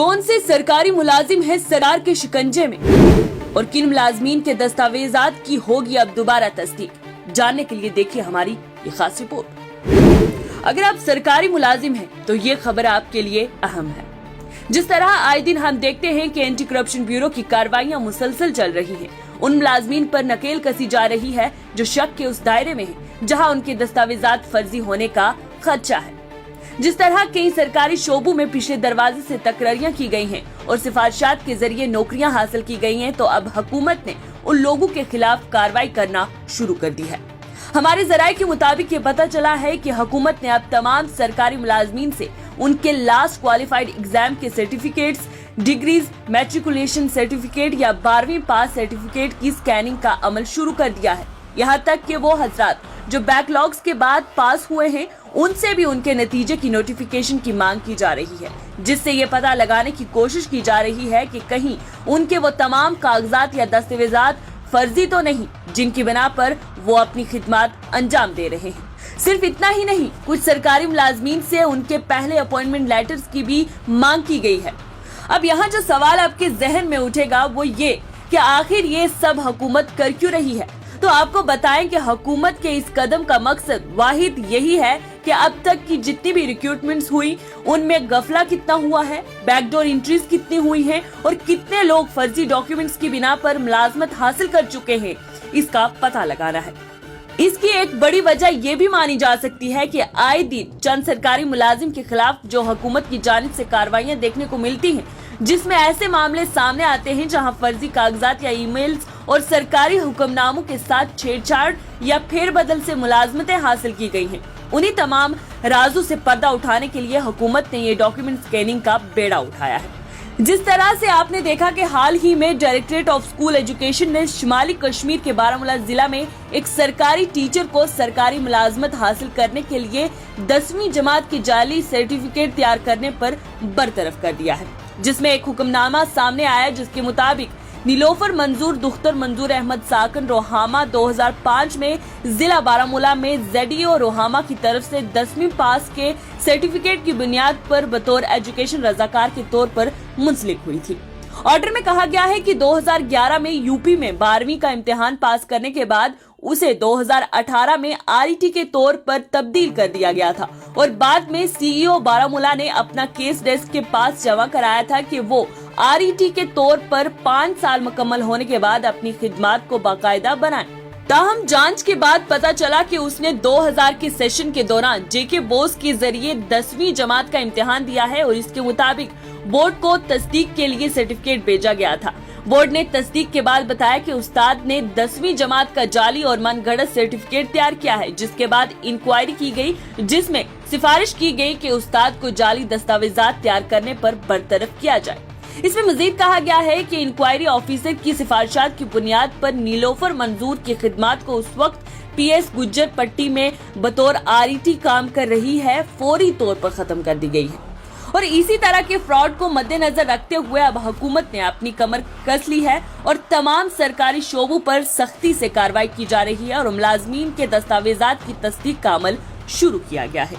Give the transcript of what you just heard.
कौन से सरकारी मुलाजिम है सरकार के शिकंजे में और किन मुलाजमीन के दस्तावेजात की होगी अब दोबारा तस्दीक, जानने के लिए देखिए हमारी ये खास रिपोर्ट। अगर आप सरकारी मुलाजिम हैं तो ये खबर आपके लिए अहम है। जिस तरह आए दिन हम देखते हैं कि एंटी करप्शन ब्यूरो की कार्रवाइयां मुसलसल चल रही हैं, उन मुलाजमीन पर नकेल कसी जा रही है जो शक के उस दायरे में है जहां उनके दस्तावेजात फर्जी होने का खदशा है। जिस तरह कई सरकारी शोबों में पिछले दरवाजे से तकरारियां की गई हैं और सिफारिशात के जरिए नौकरियां हासिल की गई हैं, तो अब हुकूमत ने उन लोगों के खिलाफ कार्रवाई करना शुरू कर दी है। हमारे जराये के मुताबिक ये पता चला है कि हुकूमत ने अब तमाम सरकारी मुलाजमीन से उनके लास्ट क्वालिफाइड एग्जाम के सर्टिफिकेट्स, डिग्रीज, मैट्रिकुलेशन सर्टिफिकेट या 12वीं पास सर्टिफिकेट की स्कैनिंग का अमल शुरू कर दिया है। यहाँ तक कि वो हजरात जो बैकलॉग्स के बाद पास हुए हैं, उनसे भी उनके नतीजे की नोटिफिकेशन की मांग की जा रही है, जिससे ये पता लगाने की कोशिश की जा रही है कि कहीं उनके वो तमाम कागजात या दस्तावेजात फर्जी तो नहीं जिनकी बिना पर वो अपनी खिदमत अंजाम दे रहे हैं। सिर्फ इतना ही नहीं, कुछ सरकारी मुलाजमीन से उनके पहले अपॉइंटमेंट लेटर्स की भी मांग की गई है। अब यहाँ जो सवाल आपके जहन में उठेगा वो ये कि आखिर ये सब हुकूमत कर क्यों रही है। तो आपको बताएं कि हुकूमत के इस कदम का मकसद वाहिद यही है कि अब तक की जितनी भी रिक्रूटमेंट्स हुई उनमें गफला कितना हुआ है, बैकडोर एंट्रीज कितनी हुई हैं और कितने लोग फर्जी डॉक्यूमेंट्स की बिना पर मुलाजमत हासिल कर चुके हैं, इसका पता लगाना है। इसकी एक बड़ी वजह ये भी मानी जा सकती है कि आए दिन चंद सरकारी मुलाजिम के खिलाफ जो हुकूमत की जानिब से कार्रवाइयां देखने को मिलती हैं, जिसमें ऐसे मामले सामने आते हैं जहां फर्जी कागजात या ईमेल्स और सरकारी हुक्मनामों के साथ छेड़छाड़ या फेरबदल से मुलाजमतें हासिल की गई हैं। उन्हीं तमाम राजों से पर्दा उठाने के लिए हुकूमत ने ये डॉक्यूमेंट स्कैनिंग का बेड़ा उठाया है। जिस तरह से आपने देखा कि हाल ही में डायरेक्टरेट ऑफ स्कूल एजुकेशन ने शुमाली कश्मीर के बारामूला जिला में एक सरकारी टीचर को सरकारी मुलाजमत हासिल करने के लिए 10वीं जमात की जाली सर्टिफिकेट तैयार करने पर बरतरफ कर दिया है, जिसमें एक हुक्मनामा सामने आया जिसके मुताबिक नीलोफर मंजूर दुख्तर मंजूर अहमद साकन रोहामा 2005 में जिला बारामूला में ZEO रोहामा की तरफ से 10वीं पास के सर्टिफिकेट की बुनियाद पर बतौर एजुकेशन रजाकार के तौर पर मुंसलिक हुई थी। ऑर्डर में कहा गया है कि 2011 में यूपी में 12वीं का इम्तिहान पास करने के बाद उसे 2018 में RET के तौर पर तब्दील कर दिया गया था और बाद में CEO बारामूला ने अपना केस डेस्क के पास जमा कराया था कि वो RET के तौर पर 5 साल मुकम्मल होने के बाद अपनी खिदमत को बाकायदा बनाए। ताहम जांच के बाद पता चला कि उसने 2000 के सेशन के दौरान JK बोस के जरिए 10वीं जमात का इम्तिहान दिया है और इसके मुताबिक बोर्ड को तस्दीक के लिए सर्टिफिकेट भेजा गया था। बोर्ड ने तस्दीक के बाद बताया कि उस्ताद ने 10वीं जमात का जाली और मनगढ़ंत सर्टिफिकेट तैयार किया है, जिसके बाद इंक्वायरी की गई जिसमें सिफारिश की गई कि उस्ताद को जाली दस्तावेजात तैयार करने पर बरतरफ किया जाए। इसमें मजीद कहा गया है कि इंक्वायरी ऑफिसर की सिफारिशात की बुनियाद पर नीलोफर मंजूर की खिदमत को उस वक्त PS गुज्जर पट्टी में बतौर RET काम कर रही है फौरी तौर पर खत्म कर दी गई है। और इसी तरह के फ्रॉड को मद्देनजर रखते हुए अब हुकूमत ने अपनी कमर कस ली है और तमाम सरकारी शोबों पर सख्ती से कार्रवाई की जा रही है और मुलाजमीन के दस्तावेजात की तस्दीक का अमल शुरू किया गया है।